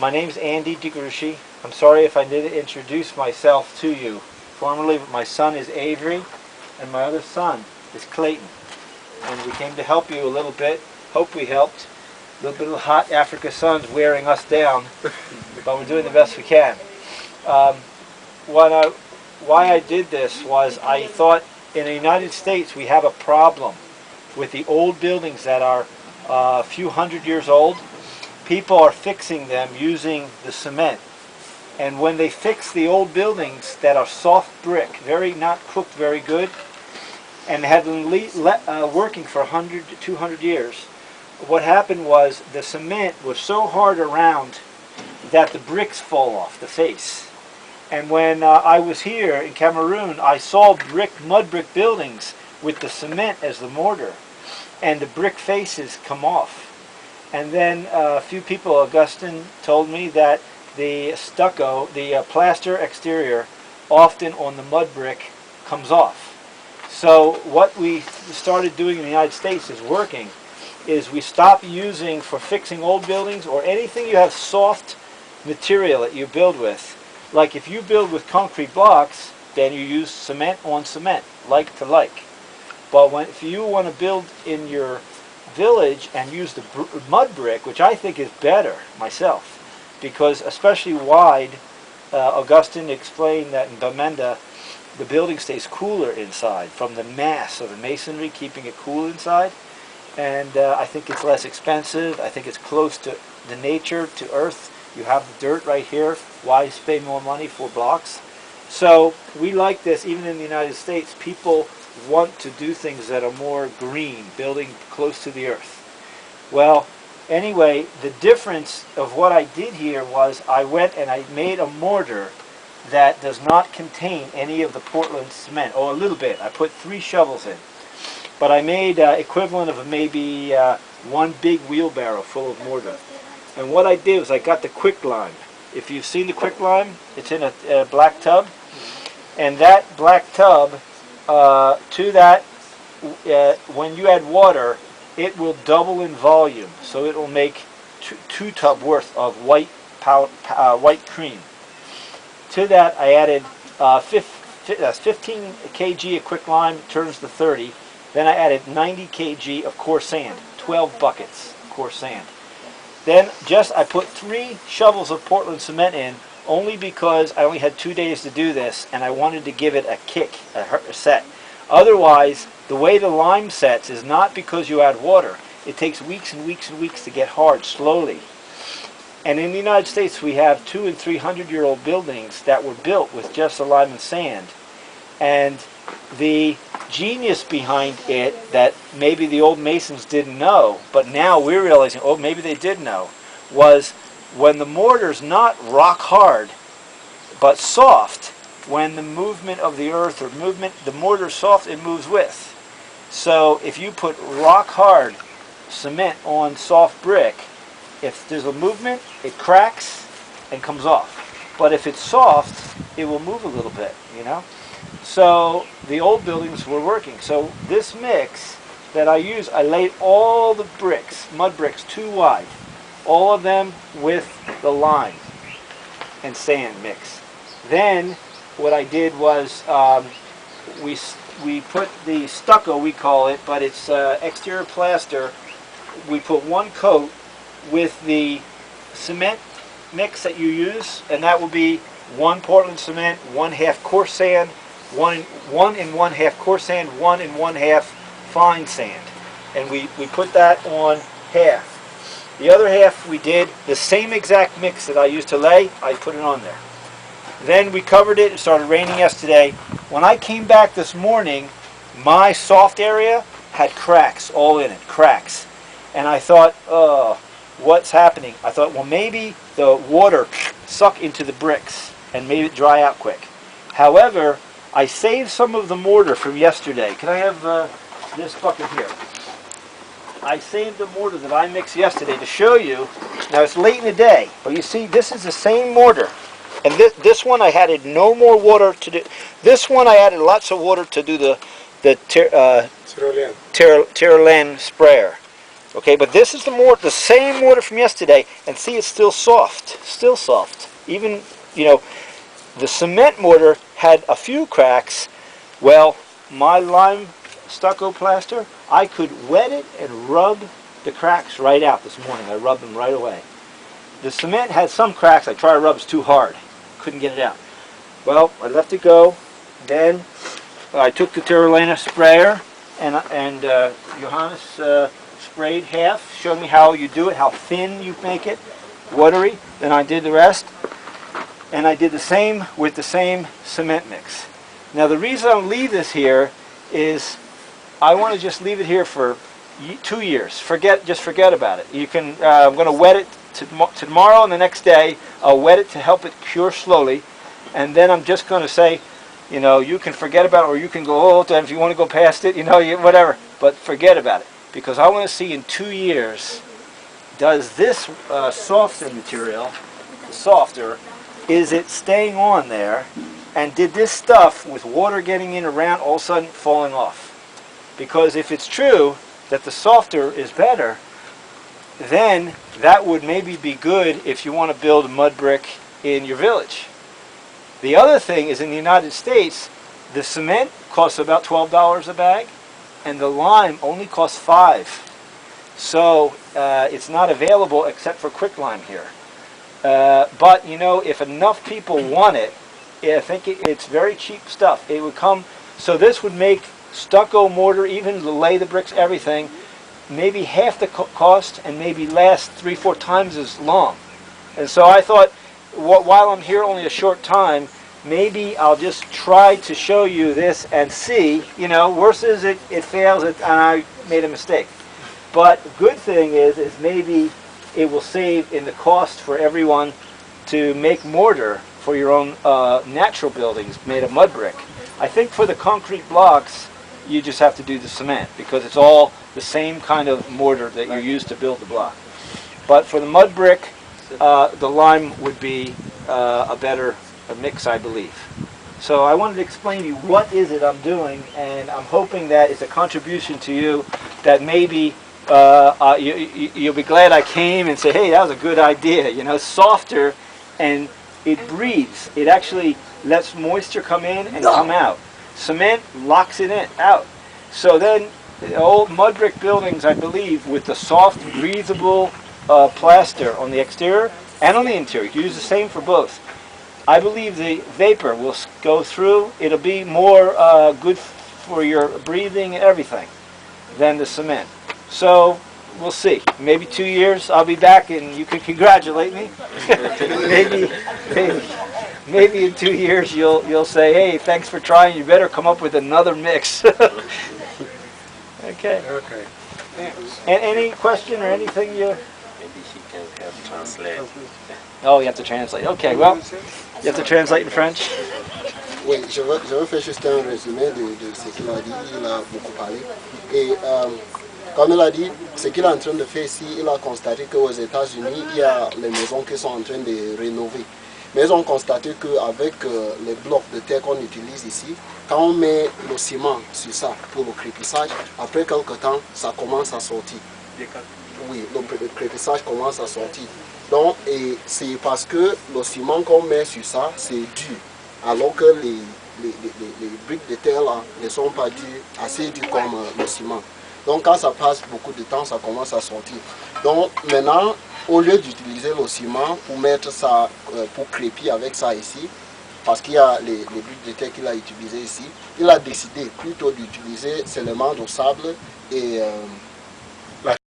My name's Andy DeGrucci. I'm sorry if I didn't introduce myself to you formally, but my son is Avery, and my other son is Clayton. And we came to help you a little bit. Hope we helped. A little bit of hot Africa sun's wearing us down, but we're doing the best we can. Why I did this was I thought in the United States we have a problem with the old buildings that are a few hundred years old. People are fixing them using the cement. And when they fix the old buildings that are soft brick, not cooked very good, and had been working for 100 to 200 years, what happened was the cement was so hard around that the bricks fall off the face. And when I was here in Cameroon, I saw mud brick buildings with the cement as the mortar, and the brick faces come off. And then a few people, Augustine told me that the stucco, the plaster exterior, often on the mud brick comes off. So what we started doing in the United States is working, is we stop using for fixing old buildings or anything you have soft material that you build with. Like if you build with concrete blocks, then you use cement on cement, like to like. But if you want to build in your village and use the mud brick, which I think is better myself, because especially wide, Augustine explained that in Bamenda, the building stays cooler inside from the mass of the masonry, keeping it cool inside. And I think it's less expensive. I think it's close to the nature, to earth. You have the dirt right here. Why spend more money for blocks? So we like this. Even in the United States, people want to do things that are more green, building close to the earth. Well, anyway, the difference of what I did here was I went and I made a mortar that does not contain any of the Portland cement, or a little bit. I put 3 shovels in. But I made equivalent of maybe one big wheelbarrow full of mortar. And what I did was I got the quicklime. If you've seen the quicklime, it's in a black tub. And that black tub, to that, when you add water, it will double in volume. So it will make 2 tub worth of white cream. To that, I added 15 kg of quicklime, turns to 30. Then I added 90 kg of coarse sand, 12 buckets of coarse sand. Then I put 3 shovels of Portland cement in, only because I only had 2 days to do this, and I wanted to give it a kick, a set. Otherwise, the way the lime sets is not because you add water. It takes weeks and weeks and weeks to get hard, slowly. And in the United States, we have 200- and 300-year-old buildings that were built with just the lime and sand. And the genius behind it that maybe the old masons didn't know, but now we're realizing, oh, maybe they did know, was when the mortar's not rock hard, but soft, when the movement of the earth or the mortar's soft, it moves with. So if you put rock hard cement on soft brick, if there's a movement, it cracks and comes off. But if it's soft, it will move a little bit, you know? So the old buildings were working. So this mix that I use, I laid all the bricks, mud bricks, 2 wide, all of them with the lime and sand mix. Then what I did was we put the stucco, we call it, but it's exterior plaster. We put 1 coat with the cement mix that you use, and that will be 1 Portland cement, 1/2 coarse sand, 1 and 1/2 coarse sand, 1 and 1/2 fine sand. And we put that on half. The other half we did the same exact mix that I used to lay, I put it on there. Then we covered it. It started raining yesterday. When I came back this morning, my soft area had cracks all in it, cracks. And I thought, oh, what's happening? I thought, well, maybe the water sucked into the bricks and made it dry out quick. However, I saved some of the mortar from yesterday. Can I have this bucket here? I saved the mortar that I mixed yesterday to show you. Now it's late in the day, but you see this is the same mortar. And this one I added no more water to do. This one I added lots of water to do the Tyrolean sprayer. Okay, but this is the same mortar from yesterday, and see, it's still soft, Even, you know, the cement mortar had a few cracks. Well, my lime stucco plaster, I could wet it and rub the cracks right out this morning. I rubbed them right away. The cement had some cracks. I tried to rub it too hard. Couldn't get it out. Well, I left it go. Then I took the Terralena sprayer and Johannes sprayed half, showed me how you do it, how thin you make it, watery. Then I did the rest. And I did the same with the same cement mix. Now the reason I leave this here is I want to just leave it here for 2 years. Just forget about it. You can. I'm going to wet it tomorrow, and the next day I'll wet it to help it cure slowly, and then I'm just going to say, you know, you can forget about it, or you can go, oh, if you want to go past it, you know, whatever. But forget about it, because I want to see in 2 years, does this softer material, softer, is it staying on there, and did this stuff with water getting in around all of a sudden falling off? Because if it's true that the softer is better, then that would maybe be good if you want to build a mud brick in your village. The other thing is, in the United States, the cement costs about $12 a bag, and the lime only costs $5. So it's not available except for quicklime here. But you know, if enough people want it, I think it's very cheap stuff. It would come. So this would make stucco, mortar, even to lay the bricks, everything, maybe half the cost, and maybe last 3-4 times as long. And so I thought, while I'm here only a short time, maybe I'll just try to show you this and see. You know, worse is it fails, and I made a mistake. But good thing is maybe it will save in the cost for everyone to make mortar for your own natural buildings made of mud brick. I think for the concrete blocks, you just have to do the cement, because it's all the same kind of mortar that you use to build the block. But for the mud brick, the lime would be a better mix, I believe. So I wanted to explain to you what is it I'm doing, and I'm hoping that it's a contribution to you, that maybe you'll be glad I came and say, hey, that was a good idea. You know, softer, and it breathes. It actually lets moisture come in and come out. Cement locks it in, out. So then, the old mud brick buildings, I believe, with the soft, breathable plaster on the exterior and on the interior, you can use the same for both. I believe the vapor will go through. It'll be more good for your breathing and everything than the cement. So we'll see. Maybe 2 years I'll be back and you can congratulate me. maybe in 2 years you'll say, hey, thanks for trying. You better come up with another mix. Okay. Okay. And any question or anything you? Maybe she can help translate. Oh, you have to translate. Okay, well, you have to translate in French. Oui, je veux faire juste un résumé de ce qu'il a dit. Il a beaucoup parlé. Et comme il a dit, ce qu'il est en train de faire ici, il a constaté qu'aux États-Unis, il y a les maisons qui sont en train de rénover. Mais ils ont constaté qu'avec les blocs de terre qu'on utilise ici, quand on met le ciment sur ça pour le crépissage, après quelques temps, ça commence à sortir. Oui, le crépissage commence à sortir. Donc, c'est parce que le ciment qu'on met sur ça, c'est dur. Alors que les briques de terre là ne sont pas dures, assez dures comme le ciment. Donc quand ça passe beaucoup de temps, ça commence à sortir. Donc maintenant, au lieu d'utiliser le ciment pour mettre ça, pour crépir avec ça ici, parce qu'il y a les briques de terre qu'il a utilisées ici, il a décidé plutôt d'utiliser seulement du sable et